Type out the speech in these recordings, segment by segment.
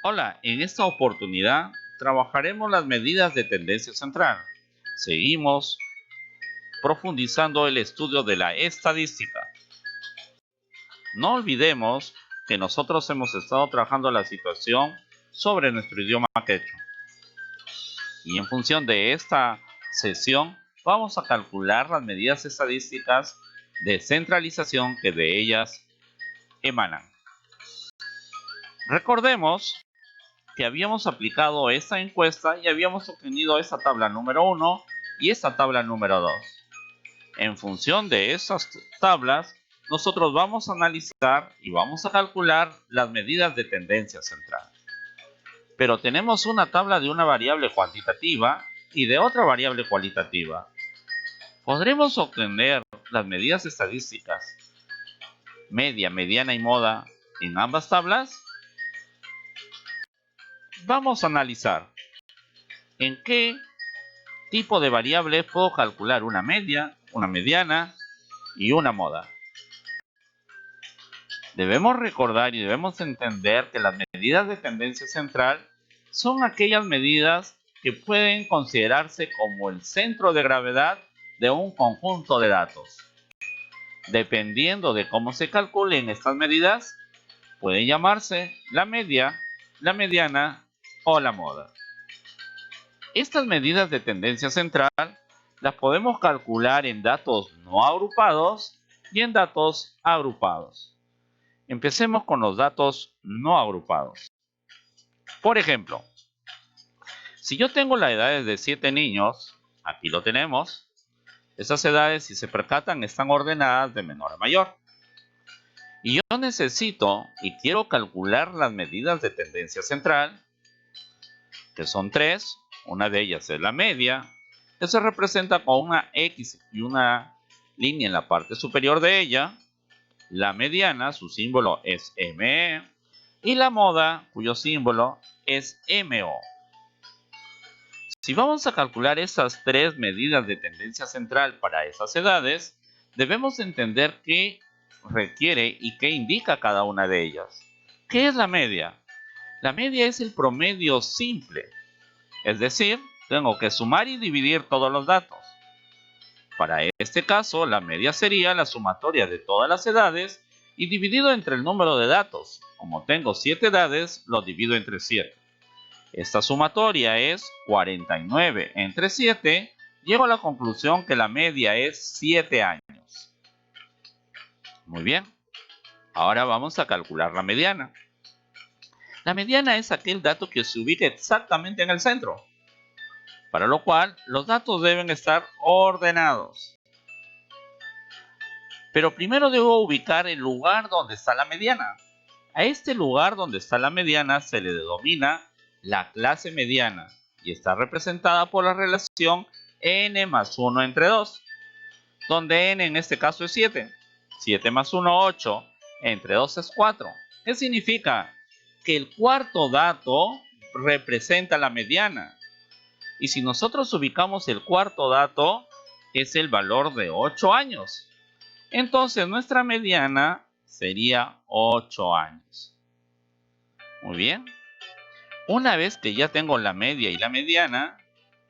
Hola, en esta oportunidad trabajaremos las medidas de tendencia central. Seguimos profundizando el estudio de la estadística. No olvidemos que nosotros hemos estado trabajando la situación sobre nuestro idioma quechua. Y en función de esta sesión vamos a calcular las medidas estadísticas de centralización que de ellas emanan. Recordemos que habíamos aplicado esta encuesta y habíamos obtenido esta tabla número 1 y esta tabla número 2. En función de esas tablas, nosotros vamos a analizar y vamos a calcular las medidas de tendencia central. Pero tenemos una tabla de una variable cuantitativa y de otra variable cualitativa. ¿Podremos obtener las medidas estadísticas media, mediana y moda en ambas tablas? Vamos a analizar en qué tipo de variable puedo calcular una media, una mediana y una moda. Debemos recordar y debemos entender que las medidas de tendencia central son aquellas medidas que pueden considerarse como el centro de gravedad de un conjunto de datos. Dependiendo de cómo se calculen estas medidas, puede llamarse la media, la mediana o la moda. Estas medidas de tendencia central las podemos calcular en datos no agrupados y en datos agrupados. Empecemos con los datos no agrupados. Por ejemplo, si yo tengo las edades de 7 niños, aquí lo tenemos, esas edades, si se percatan, están ordenadas de menor a mayor. Y yo necesito y quiero calcular las medidas de tendencia central, que son 3. Una de ellas es la media, que se representa con una X y una línea en la parte superior de ella. La mediana, su símbolo es ME, y la moda, cuyo símbolo es MO. Si vamos a calcular esas 3 medidas de tendencia central para esas edades, debemos entender qué requiere y qué indica cada una de ellas. ¿Qué es la media? La media es el promedio simple, es decir, tengo que sumar y dividir todos los datos. Para este caso, la media sería la sumatoria de todas las edades y dividido entre el número de datos. Como tengo 7 edades, lo divido entre 7. Esta sumatoria es 49 entre 7. Llego a la conclusión que la media es 7 años. Muy bien. Ahora vamos a calcular la mediana. La mediana es aquel dato que se ubica exactamente en el centro, para lo cual los datos deben estar ordenados. Pero primero debo ubicar el lugar donde está la mediana. A este lugar donde está la mediana se le denomina la clase mediana y está representada por la relación n más 1 entre 2, donde n en este caso es 7. 7 más 1, 8, entre 2 es 4. ¿Qué significa? Que el cuarto dato representa la mediana. Y si nosotros ubicamos el cuarto dato, es el valor de 8 años. Entonces nuestra mediana sería 8 años. Muy bien. Una vez que ya tengo la media y la mediana,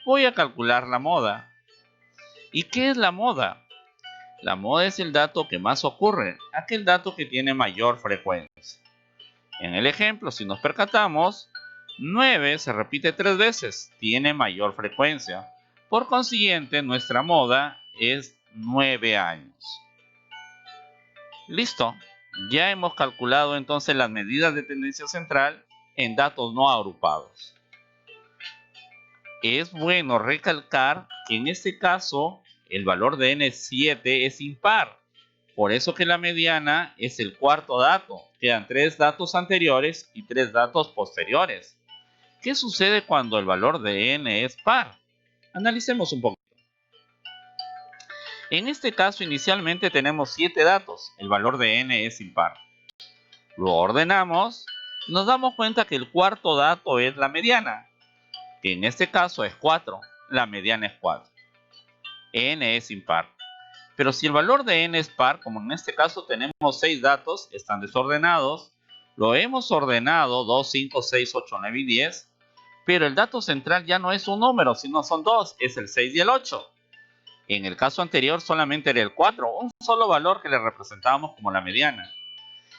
voy a calcular la moda. ¿Y qué es la moda? La moda es el dato que más ocurre, aquel dato que tiene mayor frecuencia. En el ejemplo, si nos percatamos, 9 se repite 3 veces, tiene mayor frecuencia. Por consiguiente, nuestra moda es 9 años. Listo. Ya hemos calculado entonces las medidas de tendencia central en datos no agrupados. Es bueno recalcar que en este caso el valor de N7 es impar. Por eso que la mediana es el cuarto dato. Quedan 3 datos anteriores y 3 datos posteriores. ¿Qué sucede cuando el valor de n es par? Analicemos un poco. En este caso inicialmente tenemos 7 datos. El valor de n es impar. Lo ordenamos y nos damos cuenta que el cuarto dato es la mediana, que en este caso es 4. La mediana es 4. N es impar. Pero si el valor de n es par, como en este caso tenemos 6 datos, están desordenados, Lo hemos ordenado 2, 5, 6, 8, 9 y 10, pero el dato central ya no es un número, sino son dos, es el 6 y el 8. En el caso anterior solamente era el 4, un solo valor que le representábamos como la mediana.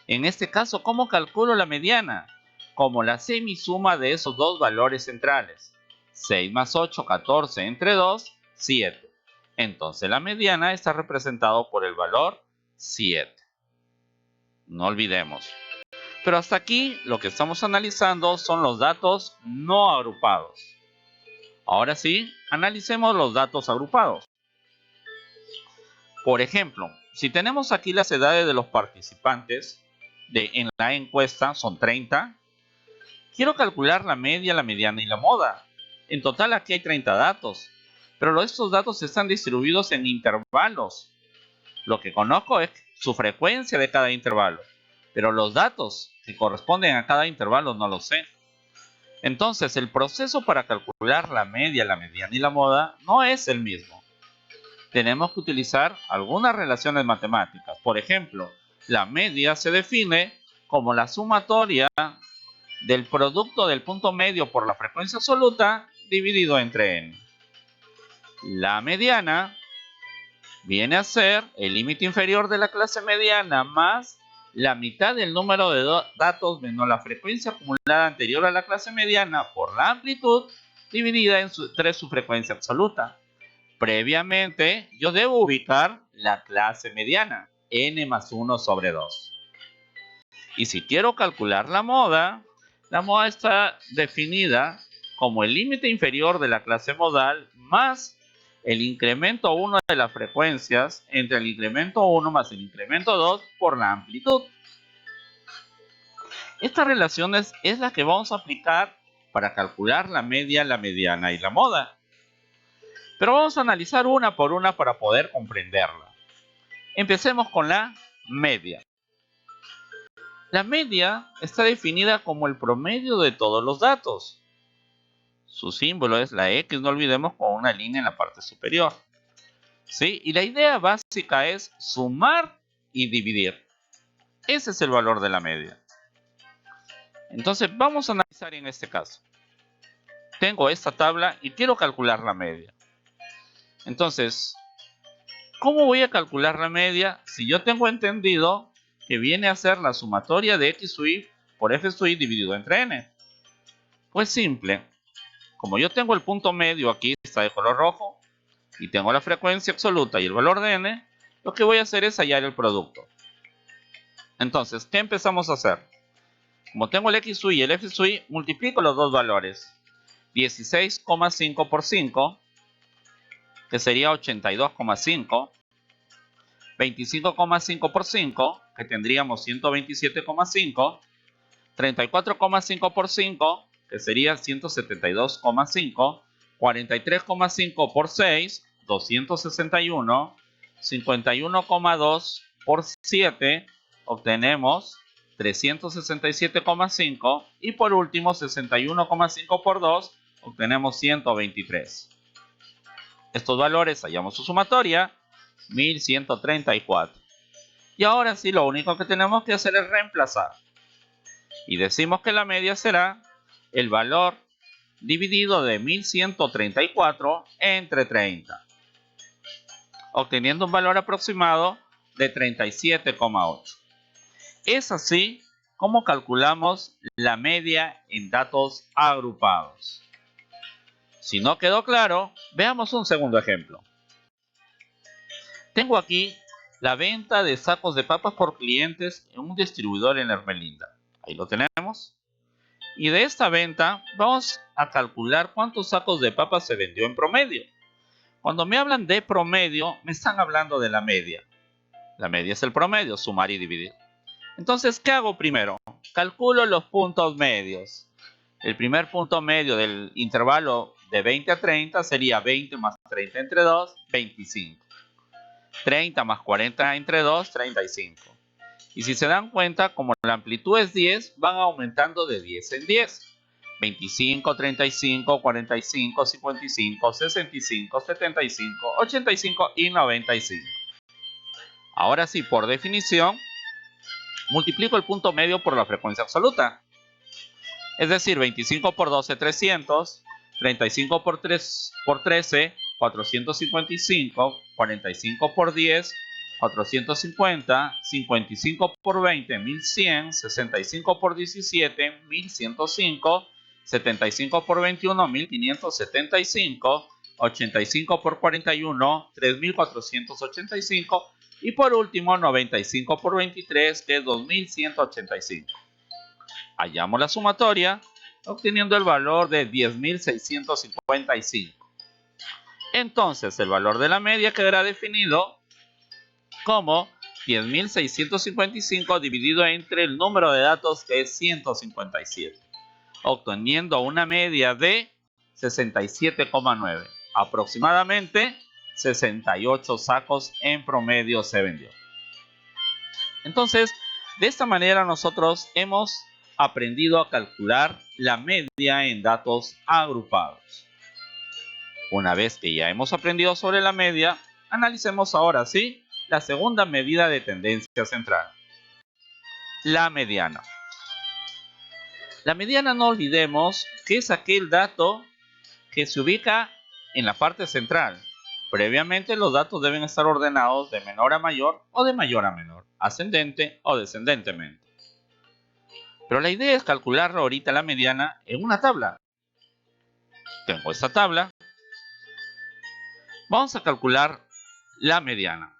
En este caso, ¿cómo calculo la mediana? Como la semisuma de esos dos valores centrales. 6 más 8, 14, entre 2, 7. Entonces la mediana está representada por el valor 7. No olvidemos. Pero hasta aquí lo que estamos analizando son los datos no agrupados. Ahora sí, analicemos los datos agrupados. Por ejemplo, si tenemos aquí las edades de los participantes en la encuesta, son 30. Quiero calcular la media, la mediana y la moda. En total aquí hay 30 datos, pero estos datos están distribuidos en intervalos. Lo que conozco es su frecuencia de cada intervalo, pero los datos que corresponden a cada intervalo no lo sé. Entonces, el proceso para calcular la media, la mediana y la moda no es el mismo. Tenemos que utilizar algunas relaciones matemáticas. Por ejemplo, la media se define como la sumatoria del producto del punto medio por la frecuencia absoluta dividido entre n. La mediana viene a ser el límite inferior de la clase mediana más la mitad del número de datos menos la frecuencia acumulada anterior a la clase mediana por la amplitud dividida entre su frecuencia absoluta. Previamente, yo debo ubicar la clase mediana, n más 1 sobre 2. Y si quiero calcular la moda está definida como el límite inferior de la clase modal más el incremento 1 de las frecuencias entre el incremento 1 más el incremento 2 por la amplitud. Esta relación es la que vamos a aplicar para calcular la media, la mediana y la moda. Pero vamos a analizar una por una para poder comprenderla. Empecemos con la media. La media está definida como el promedio de todos los datos. Su símbolo es la X, no olvidemos, con una línea en la parte superior. ¿Sí? Y la idea básica es sumar y dividir. Ese es el valor de la media. Entonces vamos a analizar en este caso. Tengo esta tabla y quiero calcular la media. Entonces, ¿cómo voy a calcular la media si yo tengo entendido que viene a ser la sumatoria de X sub i por F sub i dividido entre n? Pues simple. Como yo tengo el punto medio aquí, está de color rojo, y tengo la frecuencia absoluta y el valor de n, lo que voy a hacer es hallar el producto. Entonces, ¿qué empezamos a hacer? Como tengo el X sub i y el F sub i, multiplico los dos valores. 16,5 por 5, que sería 82,5. 25,5 por 5, que tendríamos 127,5. 34,5 por 5, que sería 172,5. 43,5 por 6, 261. 51,2 por 7, obtenemos 367,5. Y por último, 61,5 por 2, obtenemos 123. Estos valores hallamos su sumatoria, 1134. Y ahora sí, lo único que tenemos que hacer es reemplazar. Y decimos que la media será el valor dividido de 1134 entre 30, obteniendo un valor aproximado de 37,8. Es así como calculamos la media en datos agrupados. Si no quedó claro, veamos un segundo ejemplo. Tengo aquí la venta de sacos de papas por clientes en un distribuidor en Ermelinda. Ahí lo tenemos. Y de esta venta vamos a calcular cuántos sacos de papas se vendió en promedio. Cuando me hablan de promedio, me están hablando de la media. La media es el promedio, sumar y dividir. Entonces, ¿qué hago primero? Calculo los puntos medios. El primer punto medio del intervalo de 20 a 30 sería 20 más 30 entre 2, 25. 30 más 40 entre 2, 35. Y si se dan cuenta, como la amplitud es 10, van aumentando de 10 en 10. 25, 35, 45, 55, 65, 75, 85 y 95. Ahora sí, por definición, multiplico el punto medio por la frecuencia absoluta. Es decir, 25 por 12, 300, 35 por 13, 455, 45 por 10, 450, 55 por 20, 1100, 65 por 17, 1105, 75 por 21, 1575, 85 por 41, 3485 y por último 95 por 23, que es 2185. Hallamos la sumatoria obteniendo el valor de 10.655. Entonces el valor de la media quedará definido como 10.655 dividido entre el número de datos, que es 157, obteniendo una media de 67,9. Aproximadamente 68 sacos en promedio se vendió. Entonces, de esta manera nosotros hemos aprendido a calcular la media en datos agrupados. Una vez que ya hemos aprendido sobre la media, analicemos ahora sí la segunda medida de tendencia central, la mediana. La mediana, no olvidemos que es aquel dato que se ubica en la parte central. Previamente los datos deben estar ordenados de menor a mayor o de mayor a menor, ascendente o descendentemente. Pero la idea es calcular ahorita la mediana en una tabla. Tengo esta tabla. Vamos a calcular la mediana.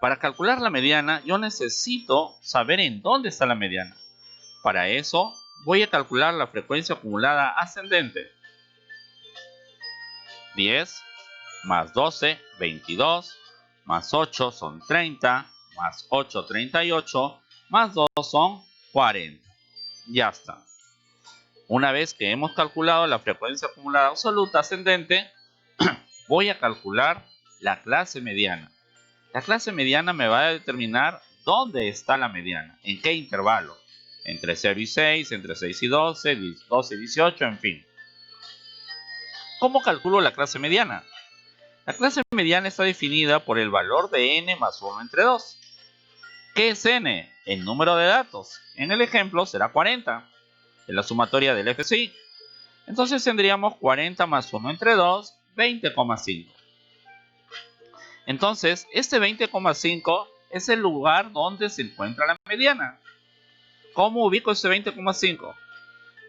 Para calcular la mediana, yo necesito saber en dónde está la mediana. Para eso, voy a calcular la frecuencia acumulada ascendente. 10 más 12, 22, más 8 son 30, más 8, 38, más 2 son 40. Ya está. Una vez que hemos calculado la frecuencia acumulada absoluta ascendente, voy a calcular la clase mediana. La clase mediana me va a determinar dónde está la mediana, en qué intervalo, entre 0 y 6, entre 6 y 12, 12 y 18, en fin. ¿Cómo calculo la clase mediana? La clase mediana está definida por el valor de n más 1 entre 2. ¿Qué es n? El número de datos. En el ejemplo será 40, en la sumatoria del FCI. Entonces tendríamos 40 más 1 entre 2, 20,5. Entonces, este 20,5 es el lugar donde se encuentra la mediana. ¿Cómo ubico ese 20,5?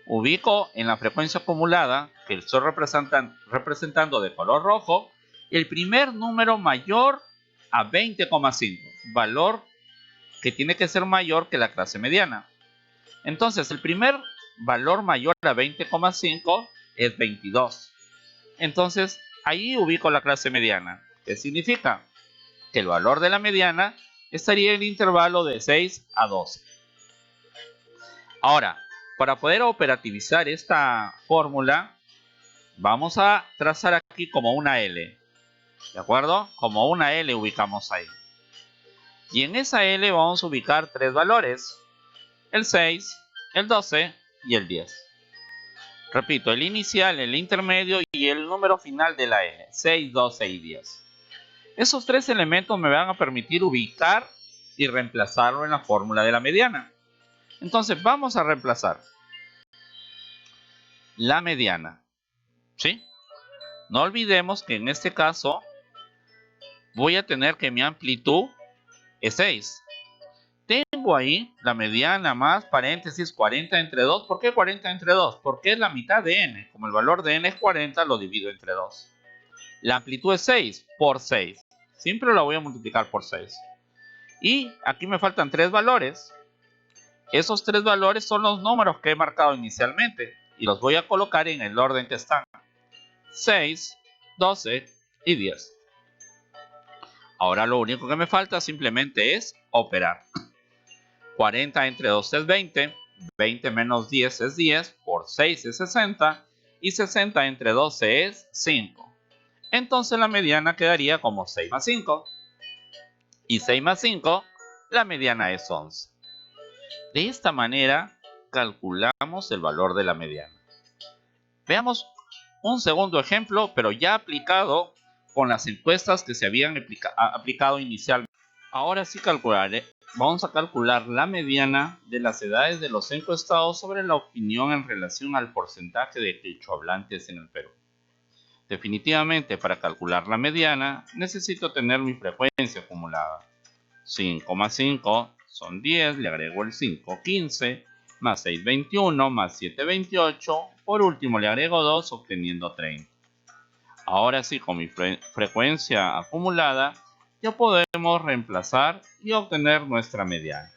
Ubico en la frecuencia acumulada, que estoy representando de color rojo, el primer número mayor a 20,5, valor que tiene que ser mayor que la clase mediana. Entonces, el primer valor mayor a 20,5 es 22. Entonces, ahí ubico la clase mediana. ¿Qué significa? Que el valor de la mediana estaría en el intervalo de 6 a 12. Ahora, para poder operativizar esta fórmula, vamos a trazar aquí como una L. ¿De acuerdo? Como una L ubicamos ahí. Y en esa L vamos a ubicar tres valores: el 6, el 12 y el 10. Repito, el inicial, el intermedio y el número final de la L, 6, 12 y 10. Esos tres elementos me van a permitir ubicar y reemplazarlo en la fórmula de la mediana. Entonces vamos a reemplazar la mediana, ¿sí? No olvidemos que en este caso voy a tener que mi amplitud es 6. Tengo ahí la mediana más paréntesis 40 entre 2. ¿Por qué 40 entre 2? Porque es la mitad de n. Como el valor de n es 40, lo divido entre 2. La amplitud es 6 por 6. Siempre la voy a multiplicar por 6. Y aquí me faltan tres valores. Esos tres valores son los números que he marcado inicialmente. Y los voy a colocar en el orden que están: 6, 12 y 10. Ahora lo único que me falta simplemente es operar. 40 entre 2 es 20. 20 menos 10 es 10. Por 6 es 60. Y 60 entre 12 es 5. Entonces la mediana quedaría como 6 más 5. Y 6 más 5, la mediana es 11. De esta manera calculamos el valor de la mediana. Veamos un segundo ejemplo, pero ya aplicado con las encuestas que se habían aplicado inicialmente. Ahora sí vamos a calcular la mediana de las edades de los encuestados sobre la opinión en relación al porcentaje de quechohablantes en el Perú. Definitivamente, para calcular la mediana, necesito tener mi frecuencia acumulada. 5,5 son 10, le agrego el 5, 15, más 6, 21, más 7, 28. Por último, le agrego 2, obteniendo 30. Ahora sí, con mi frecuencia acumulada, ya podemos reemplazar y obtener nuestra mediana.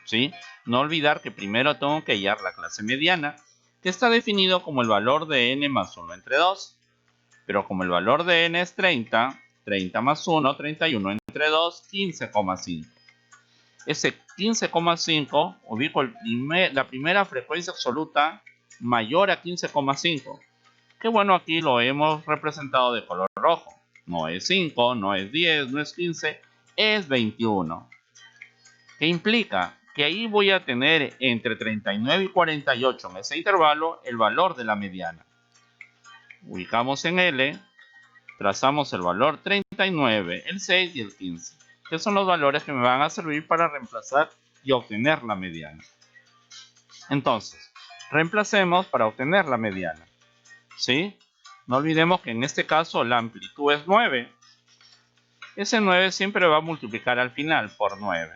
¿Sí? No olvidar que primero tengo que hallar la clase mediana, que está definido como el valor de n más 1 entre 2. Pero como el valor de n es 30, 30 más 1, 31 entre 2, 15,5. Ese 15,5 ubico la primera frecuencia absoluta mayor a 15,5. Que bueno, aquí lo hemos representado de color rojo. No es 5, no es 10, no es 15, es 21. ¿Qué implica? Que ahí voy a tener entre 39 y 48 en ese intervalo el valor de la mediana. Ubicamos en L, trazamos el valor 39, el 6 y el 15, que son los valores que me van a servir para reemplazar y obtener la mediana. Entonces, reemplacemos para obtener la mediana. ¿Sí? No olvidemos que en este caso la amplitud es 9. Ese 9 siempre va a multiplicar al final por 9.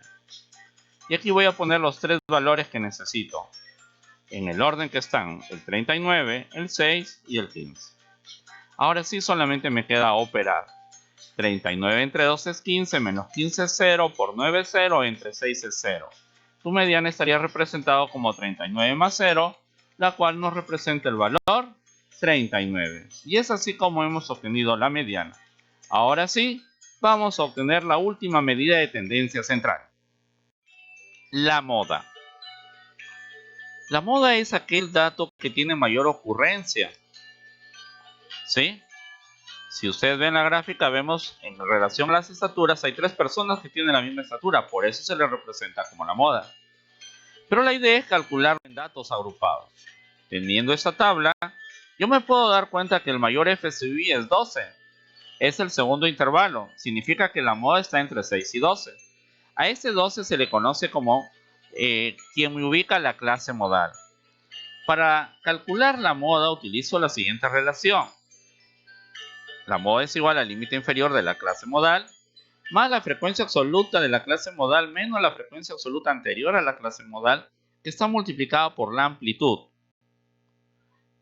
Y aquí voy a poner los tres valores que necesito. En el orden que están el 39, el 6 y el 15. Ahora sí solamente me queda operar. 39 entre 2 es 15, menos 15 es 0, por 9 es 0, entre 6 es 0. Tu mediana estaría representado como 39 más 0, la cual nos representa el valor 39. Y es así como hemos obtenido la mediana. Ahora sí, vamos a obtener la última medida de tendencia central. La moda. La moda es aquel dato que tiene mayor ocurrencia. ¿Sí? Si ustedes ven la gráfica, vemos en relación a las estaturas, hay tres personas que tienen la misma estatura, por eso se les representa como la moda. Pero la idea es calcular en datos agrupados. Teniendo esta tabla, yo me puedo dar cuenta que el mayor FCI es 12. Es el segundo intervalo, significa que la moda está entre 6 y 12. A este 12 se le conoce como quien me ubica la clase modal. Para calcular la moda utilizo la siguiente relación. La moda es igual al límite inferior de la clase modal más la frecuencia absoluta de la clase modal menos la frecuencia absoluta anterior a la clase modal, que está multiplicada por la amplitud,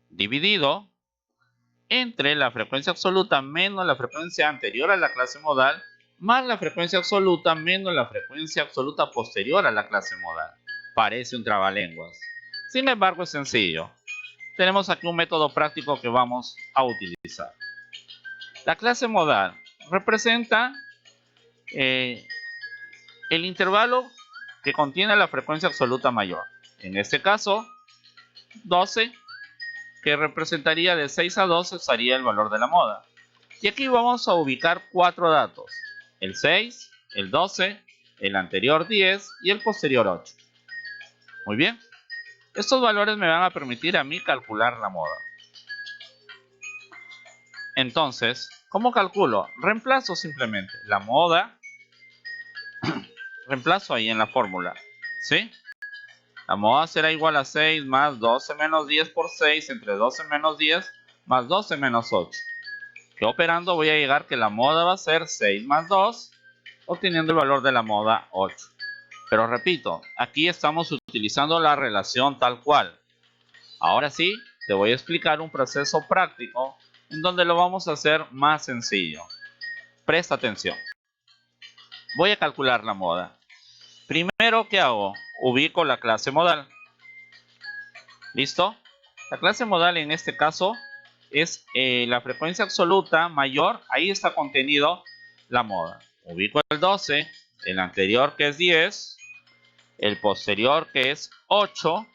dividido entre la frecuencia absoluta menos la frecuencia anterior a la clase modal más la frecuencia absoluta menos la frecuencia absoluta posterior a la clase modal. Parece un trabalenguas. Sin embargo, es sencillo. Tenemos aquí un método práctico que vamos a utilizar. La clase modal representa el intervalo que contiene la frecuencia absoluta mayor. En este caso, 12, que representaría de 6 a 12, sería el valor de la moda. Y aquí vamos a ubicar cuatro datos. El 6, el 12, el anterior 10 y el posterior 8. Muy bien. Estos valores me van a permitir a mí calcular la moda. Entonces, ¿cómo calculo? Reemplazo simplemente la moda. Reemplazo ahí en la fórmula. ¿Sí? La moda será igual a 6 más 12 menos 10 por 6 entre 12 menos 10 más 12 menos 8. Que operando voy a llegar que la moda va a ser 6 más 2, obteniendo el valor de la moda 8. Pero repito, aquí estamos utilizando la relación tal cual. Ahora sí, te voy a explicar un proceso práctico en donde lo vamos a hacer más sencillo. Presta atención. Voy a calcular la moda. Primero, ¿qué hago? Ubico la clase modal. ¿Listo? La clase modal en este caso es la frecuencia absoluta mayor. Ahí está contenido la moda. Ubico el 12, el anterior que es 10, el posterior que es 8,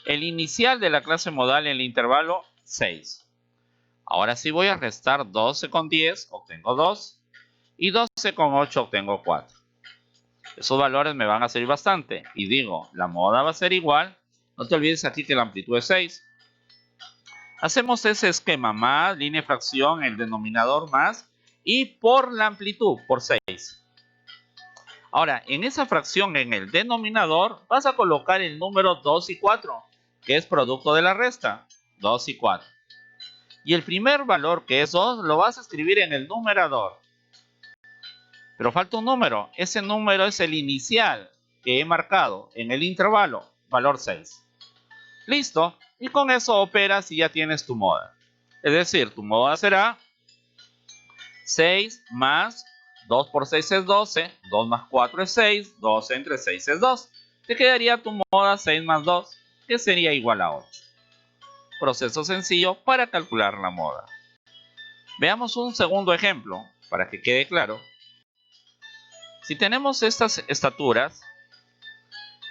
el inicial de la clase modal en el intervalo 6. Ahora sí voy a restar 12 con 10, obtengo 2, y 12 con 8 obtengo 4. Esos valores me van a servir bastante. Y digo, la moda va a ser igual. No te olvides aquí que la amplitud es 6. Hacemos ese esquema más, línea de fracción, el denominador más, y por la amplitud, por 6. Ahora, en esa fracción, en el denominador, vas a colocar el número 2 y 4, que es producto de la resta, 2 y 4. Y el primer valor, que es 2, lo vas a escribir en el numerador. Pero falta un número. Ese número es el inicial que he marcado en el intervalo, valor 6. Listo. Y con eso operas y ya tienes tu moda. Es decir, tu moda será 6 más 2 por 6 es 12, 2 más 4 es 6, 12 entre 6 es 2. Te quedaría tu moda 6 más 2, que sería igual a 8. Proceso sencillo para calcular la moda. Veamos un segundo ejemplo para que quede claro. Si tenemos estas estaturas,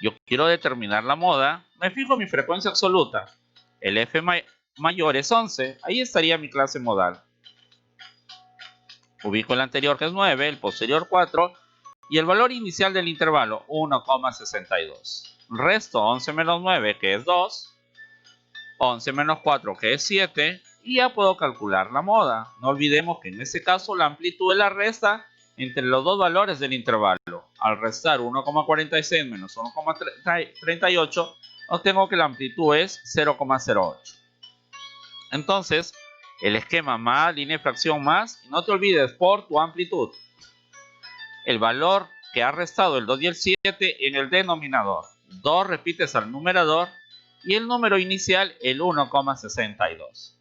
yo quiero determinar la moda, me fijo en mi frecuencia absoluta. El F mayor es 11, ahí estaría mi clase modal. Ubico el anterior, que es 9, el posterior 4 y el valor inicial del intervalo 1,62. Resto 11 menos 9, que es 2, 11 menos 4, que es 7, y ya puedo calcular la moda. No olvidemos que en este caso la amplitud es la resta entre los dos valores del intervalo. Al restar 1,46 menos 1,38, obtengo que la amplitud es 0,08. Entonces, el esquema más línea de fracción más, y no te olvides por tu amplitud, el valor que ha restado el 2 y el 7 en el denominador. 2 repites al numerador y el número inicial el 1,62.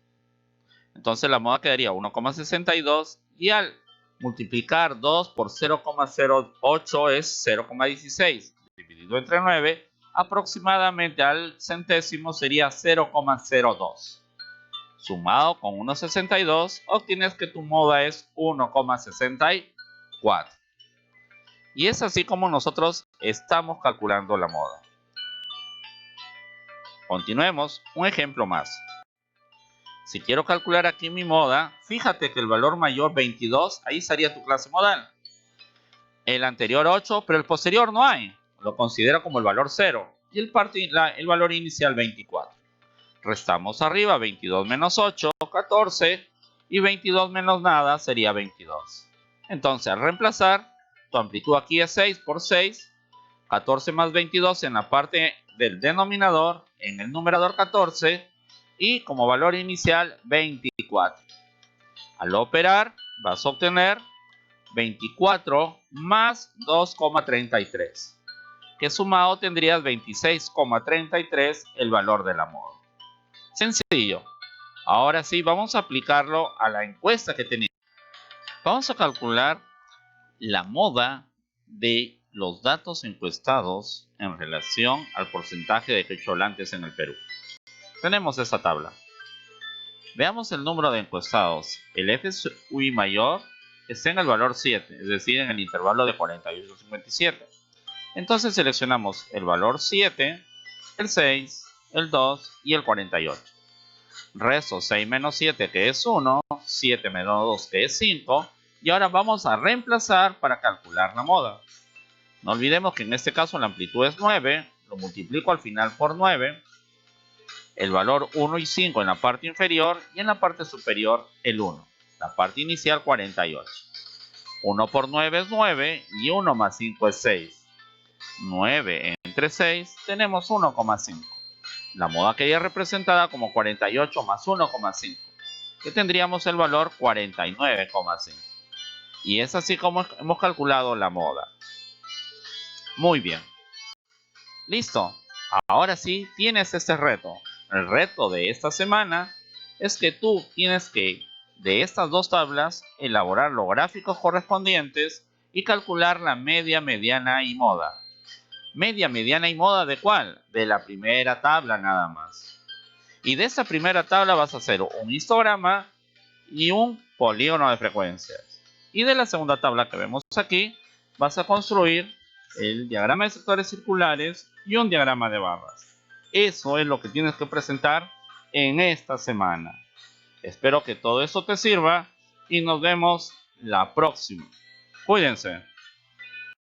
Entonces la moda quedaría 1,62 y al multiplicar 2 por 0,08 es 0,16. Dividido entre 9, aproximadamente al centésimo sería 0,02. Sumado con 1,62, obtienes que tu moda es 1,64. Y es así como nosotros estamos calculando la moda. Continuemos, un ejemplo más. Si quiero calcular aquí mi moda, fíjate que el valor mayor 22, ahí estaría tu clase modal. El anterior 8, pero el posterior no hay. Lo considero como el valor 0. Y el valor inicial 24. Restamos arriba 22 menos 8, 14. Y 22 menos nada sería 22. Entonces al reemplazar, tu amplitud aquí es 6 por 6. 14 más 22 en la parte del denominador, en el numerador 14. Y como valor inicial 24. Al operar vas a obtener 24 más 2,33, que sumado tendrías 26,33 el valor de la moda. Sencillo. Ahora sí, vamos a aplicarlo a la encuesta que teníamos. Vamos a calcular la moda de los datos encuestados en relación al porcentaje de quecholantes en el Perú. Tenemos esta tabla. Veamos el número de encuestados. El FSUI mayor está en el valor 7, es decir, en el intervalo de 48 a 57. Entonces seleccionamos el valor 7, el 6, el 2 y el 48. Resto 6 menos 7, que es 1, 7 menos 2, que es 5. Y ahora vamos a reemplazar para calcular la moda. No olvidemos que en este caso la amplitud es 9, lo multiplico al final por 9. El valor 1 y 5 en la parte inferior y en la parte superior el 1. La parte inicial 48. 1 por 9 es 9 y 1 más 5 es 6. 9 entre 6 tenemos 1,5. La moda quedaría representada como 48 más 1,5, que tendríamos el valor 49,5. Y es así como hemos calculado la moda. Muy bien. Listo. Ahora sí tienes este reto. El reto de esta semana es que tú tienes que, de estas dos tablas, elaborar los gráficos correspondientes y calcular la media, mediana y moda. Media, mediana y moda, ¿de cuál? De la primera tabla nada más. Y de esta primera tabla vas a hacer un histograma y un polígono de frecuencias. Y de la segunda tabla que vemos aquí, vas a construir el diagrama de sectores circulares y un diagrama de barras. Eso es lo que tienes que presentar en esta semana. Espero que todo esto te sirva y nos vemos la próxima. Cuídense.